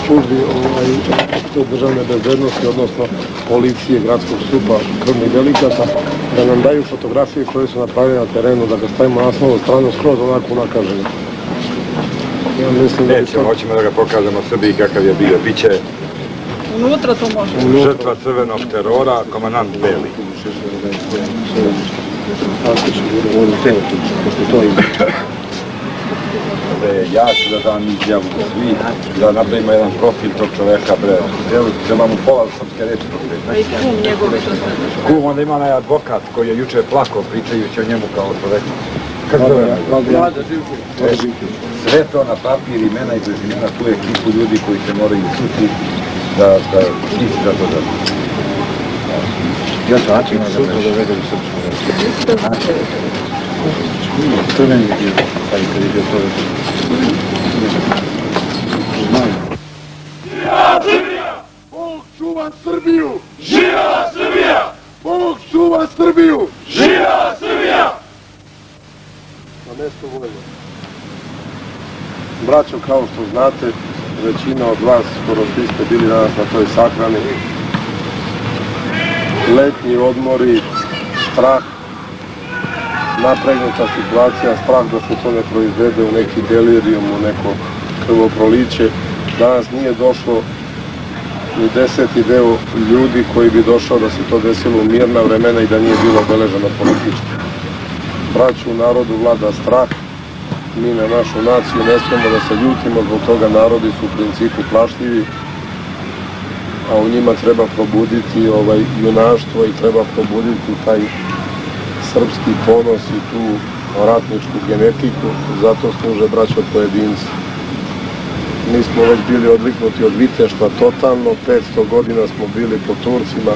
službi državne bezbednosti, odnosno policije, gradskog SUP-a, krvnih delikata, da nam daju fotografije koje su napravljene na terenu, da ga stavimo na naslovnu stranu skroz onako nakažemo. Nećemo, hoćemo da ga pokažemo Srbiji kakav je bio. Biće unutra to može. Žrtva crvenog terora, komandant Beli. Ja ću da dam izjavu svi, da napravimo jedan profil tog čoveka, treba mu pola srpske reči A i kum njegovi što se... Kum, onda ima onaj advokat koji je juče plakao pričajući o njemu kao čoveku. Sve to na papir, imena i prezimena, tu je ekipu ljudi koji se moraju suti da nisi za to da... Ja to način da dovedem srpsku reči. Crveni je bio, taj kad je bio to reči. Živela Srbija! Bog čuva Srbiju! Živela Srbija! Bog čuva Srbiju! Živela Srbija! Na mesto vojno. Braćo, kao što znate, većina od vas, skoro svi ste bili danas na toj sahrani. Letnji odmori, strah, napregnuta situacija, strah da se to ne proizvede u neki delirijum, u neko krvoproliće. Danas nije došlo ni 10. deo ljudi koji bi došao da se to desilo u mirna vremena i da nije bilo obeleženo politički. Braću, u narodu vlada strah, mi na našu naciju ne smemo da se ljutimo, zbog toga narodi su u principu plašljivi, a u njima treba probuditi junaštvo i treba probuditi taj srpski ponos i tu ratničku genetiku, zato služe braćo pojedinci. Mi smo već bili odviknuti od viteštva totalno, 500 godina smo bili po Turcima,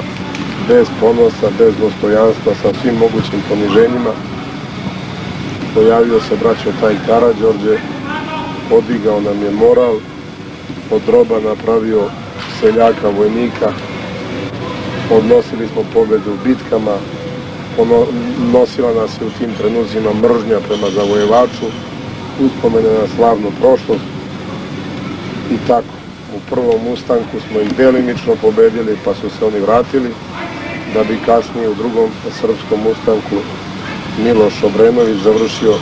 bez ponosa, bez dostojanstva, sa svim mogućim poniženjima. Pojavio se braćo taj Karađorđe, podigao nam je moral, od roba napravio seljaka, vojnika, odnosili smo pobjede u bitkama, nosila nas je u tim trenucima mržnja prema zavojevaču, uspomene na slavnu prošlost i tako. U prvom ustanku smo ih delimično pobedili pa su se oni vratili, da bi kasnije u drugom srpskom ustanku Miloš Obrenović završio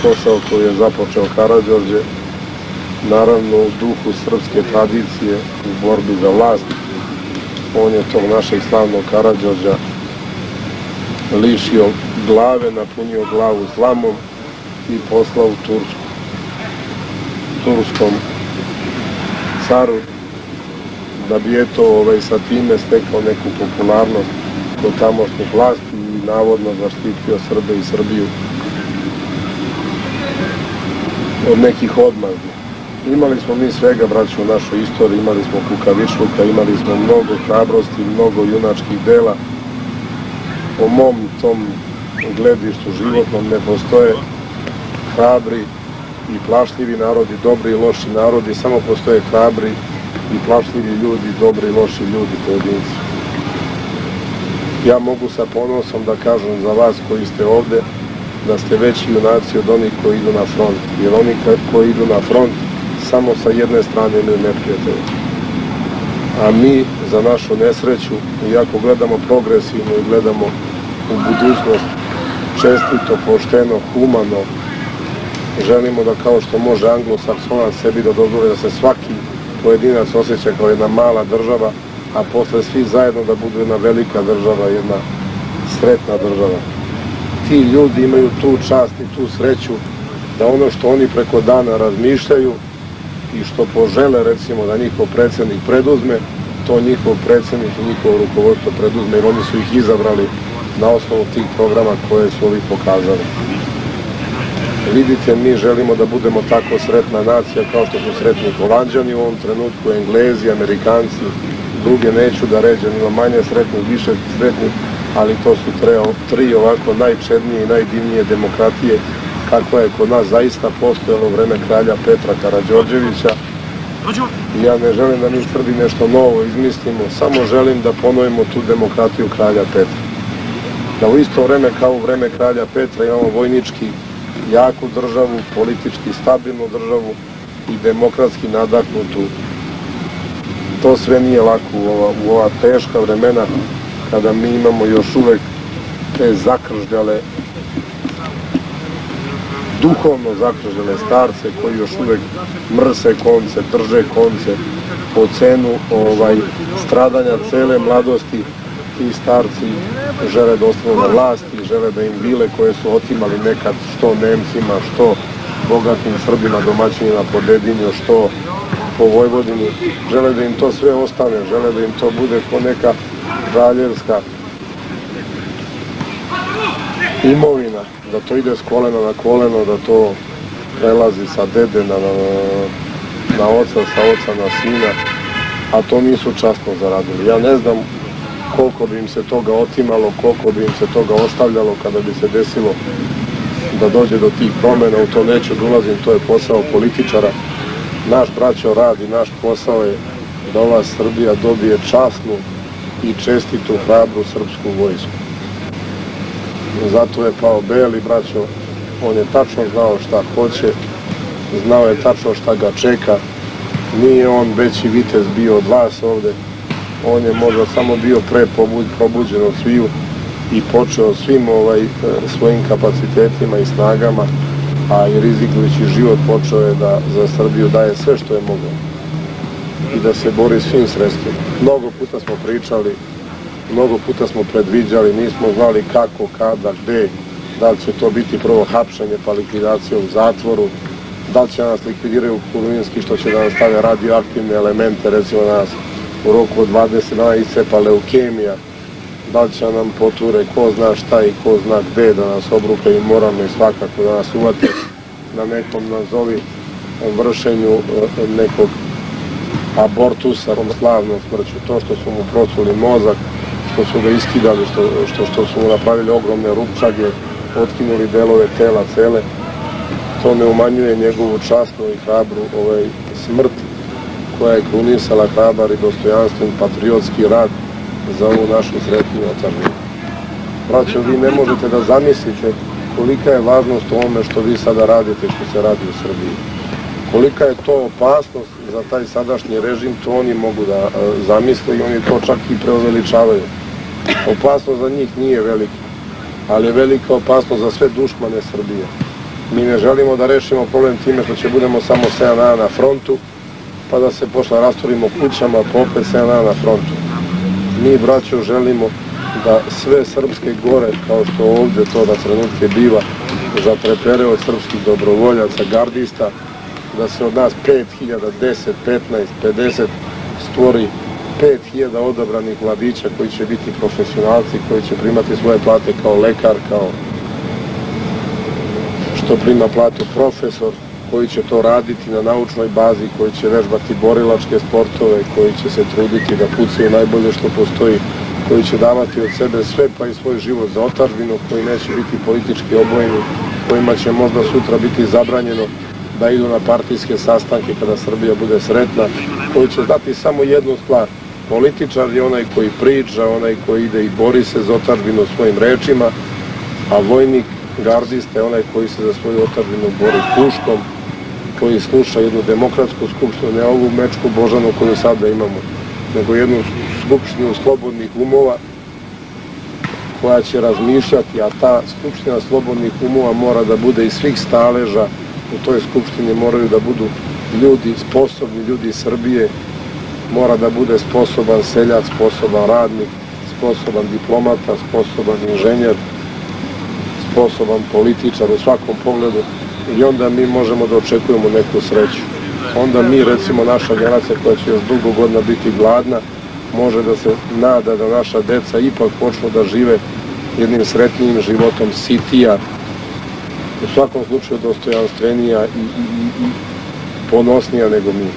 posao koji je započeo Karađorđe, naravno u duhu srpske tradicije u borbi za vlast. On je tog našeg slavnog Karađorđa lišio glave, napunio glavu slamom i poslao u turskom caru, da bi eto sa time stekao neku popularnost kod tamošnjih vlasti i navodno zaštitio Srbe i Srbiju od nekih odmazdi. Imali smo mi svega, braću, u našoj istoriji, imali smo kukavičluka, imali smo mnogo hrabrosti, mnogo junačkih dela. Po mom tom gledištu životnom ne postoje hrabri i plašljivi narodi, dobri i loši narodi, samo postoje hrabri i plašljivi ljudi, dobri i loši ljudi, pojedinci. Ja mogu sa ponosom da kažem za vas koji ste ovde, da ste veći junaci od onih koji idu na front, jer oni koji idu na front samo sa jedne strane imaju neprijatelje. A mi, za našu nesreću, iako gledamo progresivno i gledamo u budućnost čestito, pošteno, humano, želimo da kao što može Anglo-Saksonac sebi da dozvoli da se svaki pojedinac osjeća kao jedna mala država, a posle svi zajedno da budu jedna velika država, jedna sretna država. Ti ljudi imaju tu čast i tu sreću da ono što oni preko dana razmišljaju i što požele, recimo, da njihov predsjednik preduzme, to njihov predsjednik i njihovo rukovodstvo preduzme, jer oni su ih izabrali na osnovu tih programa koje su ovi pokazali. Vidite, mi želimo da budemo tako sretna nacija kao što su sretni Holanđani u ovom trenutku, Englezi, Amerikanci, druge neću da ređam, ima manje sretnih, više sretnih, ali to su tri ovako najčednije i najdivnije demokratije kakva je kod nas zaista postojalo u vreme kralja Petra Karađorđevića. Ja ne želim da mi Srbi nešto novo izmislimo, samo želim da ponovimo tu demokratiju kralja Petra. Da u isto vreme kao u vreme kralja Petra imamo vojnički jaku državu, politički stabilnu državu i demokratski nadahnutu To sve nije lako u ova teška vremena kada mi imamo još uvek te zakržljale, duhovno zakržljale starce koji još uvek mrse konce, drže konce po cenu stradanja cele mladosti. Ti starci žele da ostanu na vlasti, žele da im vile koje su otimali nekad što Nemcima, što bogatim Srbima, domaćinima po Dedinju, što po Vojvodini, žele da im to sve ostane, žele da im to bude ko neka kraljevska imovina, da to ide s kolena na koleno, da to prelazi sa dede na oca, sa oca na sina, a to nisu časno zaradili. Ja ne znam koliko bi im se toga otimalo, koliko bi im se toga ostavljalo kada bi se desilo da dođe do tih promjena. U to neću da ulazim, to je posao političara. Naš braćo rad i naš posao je da ova Srbija dobije časnu i čestitu, hrabru srpsku vojsku. Zato je pao Beli, braćo, on je tačno znao šta hoće, znao je tačno šta ga čeka. Nije on veći vitez bio od vas ovde, on je možda samo bio pre probuđen od sviju i počeo svim svojim kapacitetima i snagama, a i rizikujući život počeo je da za Srbiju daje sve što je mogao i da se bori svim sredstvima. Mnogo puta smo pričali, mnogo puta smo predviđali, nismo znali kako, kada, gde, da li će to biti prvo hapšenje pa likvidacija u zatvoru, da li će nas likvidiraju Kulinski što će da nas stave radioaktivne elemente, recimo nas u roku od 20 dana iscepa leukemija, da li će nam poture ko zna šta i ko zna gde, da nas obrukaju moralno i svakako da nas uvate na nekom nazovi vršenju nekog abortusa, slavnom smrću, to što su mu proculi mozak, što su ga iskidali, što su mu napravili ogromne rupčage, otkinuli delove tela cele, to ne umanjuje njegovu časnu i hrabru smrt koja je krunisala hrabar i dostojanstven patriotski rad za ovu našu sretniju otadžbinu. Braćo, vi ne možete da zamislite kolika je važnost u ovome što vi sada radite, što se radi u Srbiji. Kolika je to opasnost za taj sadašnji režim, to oni mogu da zamisle i oni to čak i preuveličavaju. Opasnost za njih nije velika, ali je velika opasnost za sve dušmane Srbije. Mi ne želimo da rešimo problem time što će budemo samo 7 dana na frontu, pa da se posle rasturimo kućama, pa opet 7 dana na frontu. Mi, braćo, želimo da sve srpske gore, kao što ovde to na trenutke biva, zatrepere od srpskih dobrovoljaca, gardista, da se od nas 5000, 10, 15, 50 stvori 5000 odabranih mladića koji će biti profesionalci, koji će primati svoje plate kao lekar, kao što prima platu profesor, koji će to raditi na naučnoj bazi, koji će vežbati borilačke sportove, koji će se truditi da pucaju najbolje što postoji, koji će davati od sebe sve pa i svoj život za otadžbinu, koji neće biti politički obojeni, kojima će možda sutra biti zabranjeno da idu na partijske sastanke kada Srbija bude sretna, koji će znati samo jednu stvar. Političar je onaj koji priča, onaj koji ide i bori se za otadžbinu svojim rečima, a vojnik, gardista je onaj koji se za svoju otadžbinu bori puškom, koji sluša jednu demokratsku skupštinu, ne ovu mečku Božanu koju sada imamo, nego jednu skupštinu slobodnih umova koja će razmišljati, a ta skupština slobodnih umova mora da bude iz svih staleža. U toj skupštini moraju da budu ljudi, sposobni ljudi iz Srbije, mora da bude sposoban seljak, sposoban radnik, sposoban diplomata, sposoban inženjer, sposoban političar u svakom pogledu i onda mi možemo da očekujemo neku sreću. Onda mi, recimo naša generacija koja će još dugo godina biti gladna, može da se nada da naša deca ipak počnu da žive jednim sretnijim životom, sitija, u svakom slučaju dostojanstvenija i ponosnija nego mi.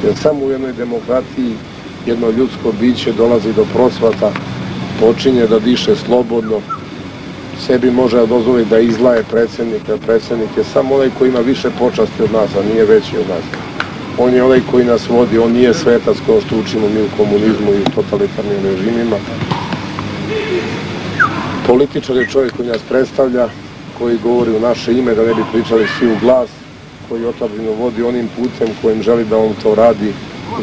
Jer samo u jednoj demokratiji jedno ljudsko biće dolazi do procvata, počinje da diše slobodno, sebi može da dozvoli da izlaje predsjednika. Predsjednik je samo onaj koji ima više počasti od nas, a nije veći od nas. On je onaj koji nas vodi, on nije svetac kao što učimo mi u komunizmu i u totalitarnim režimima. Političar je čovjek koji nas predstavlja, koji govori u naše ime, da ne bi pričali svi u glas, koji otadžbinu vodi onim putem kojim želi da on to radi,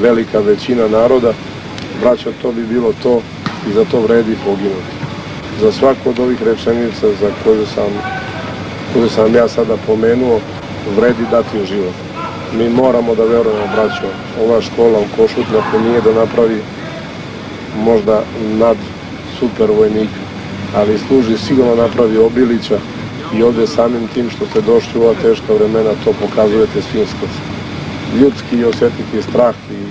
velika većina naroda. Braćo, to bi bilo to i za to vredi poginuti. Za svaku od ovih rečenica za koju sam ja sada pomenuo, vredi dati život. Mi moramo da verujemo, braćo, ova škola u Košutnjaku nije da napravi možda nad super vojnika, ali služi sigurno napravi Obilića i ovdje samim tim što ste došli u ova teška vremena to pokazujete svim skroz. Ljudski osjetiti strah i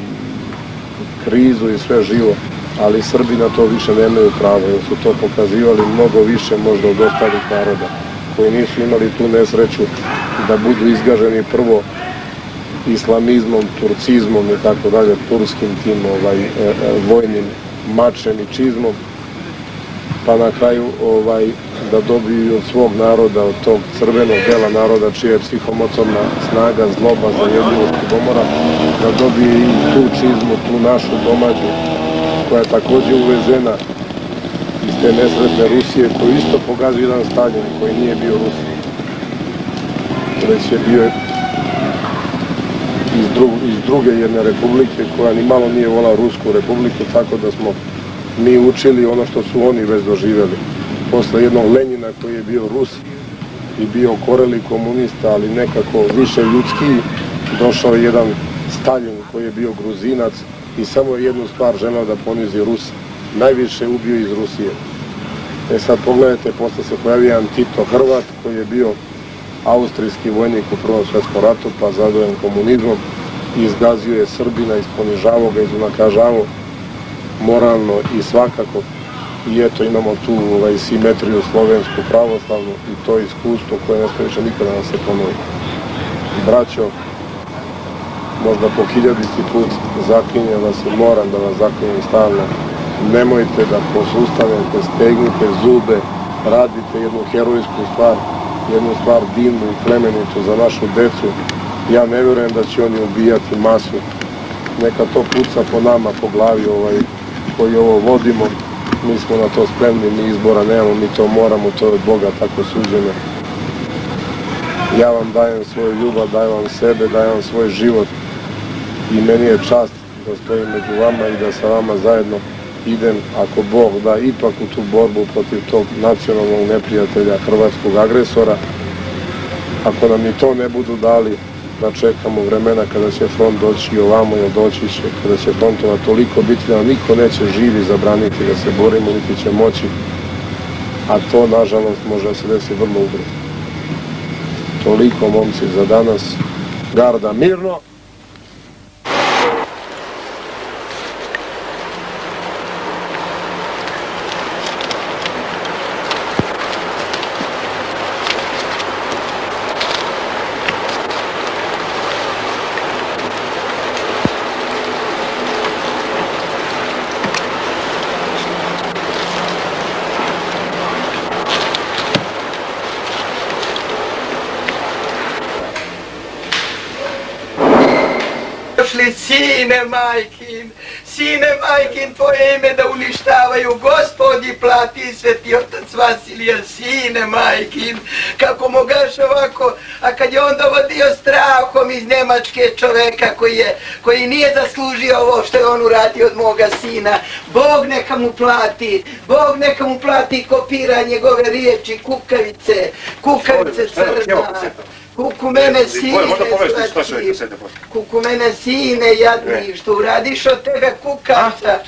krizu i sve živo, ali Srbi na to više nemaju pravo, jer su to pokazivali mnogo više možda od ostalih naroda, koji nisu imali tu nesreću da budu izgaženi prvo islamizmom, turcizmom i tako dalje, turskim tim vojnim mačem i čizmom, pa na kraju da dobiju od svog naroda, od tog crvenog dela naroda, čija je psihomotorna snaga, zloba, zajedljivost i pomora, da dobije i tu čizmu, tu našu domaću, koja je također uvezena iz te nesretne Rusije, koju isto pogazio jedan Stalin, koji nije bio Rus, već je bio iz druge jedne republike, koja ni malo nije volala Rusku republiku, tako da smo mi učili ono što su oni već doživjeli. Posle jednog Lenjina koji je bio Rus i bio koreli komunista, ali nekako više ljudski, došao je jedan Stalin koji je bio Gruzinac i samo je jednu stvar želeo da ponizi Rusa. Najviše ubio iz Rusije. Sad pogledajte, posle se pojavio jedan Tito Hrvat koji je bio austrijski vojnik u Prvom svjetskom ratu, pa zadovoljan komunizmom, izgazio je Srbina, isponižavao ga, izunakažavao moralno i svakako. I eto, imamo tu simetriju slovensku, pravoslavnu i to iskustvo koje ne smije više nikada da se ponovi. Braćo, možda po 1000. put zaklinjem vas i moram da vas zaklinjem stalno. Nemojte da posustanete, stegnite zube, radite jednu herojsku stvar, jednu stvar divnu i plemenitu za našu decu. Ja ne vjerujem da će oni ubijati masu. Neka to puca po nama, po glavi koji ovo vodimo. Mi smo na to spremni, mi izbora nemamo, mi to moramo, to je od Boga tako suđeno. Ja vam dajem svoju ljubav, dajem vam sebe, dajem vam svoj život i meni je čast da stojim među vama i da sa vama zajedno idem, ako Bog da, ipak u tu borbu protiv tog nacionalnog neprijatelja, hrvatskog agresora. Ako nam i to ne budu dali, da čekamo vremena kada će front doći i ovamo, jer doći će, kada će frontova toliko biti da niko neće živi zabraniti da se borimo, niti će moći, a to nažalost može da se desi vrlo ubrzo. Toliko, momci, za danas. Garda mirno! Sine majkin, tvoje ime da uništavaju, Gospodi plati, sveti otac Vasilija, sine majkin, kako mogaš ovako, a kad je on dovodio strahom iz Njemačke čoveka koji nije zaslužio ovo što je on uradio od moga sina, Bog neka mu plati kopira njegove riječi, kukavice crna. Kuku mene sine jadni, što uradiš od tebe kukavca,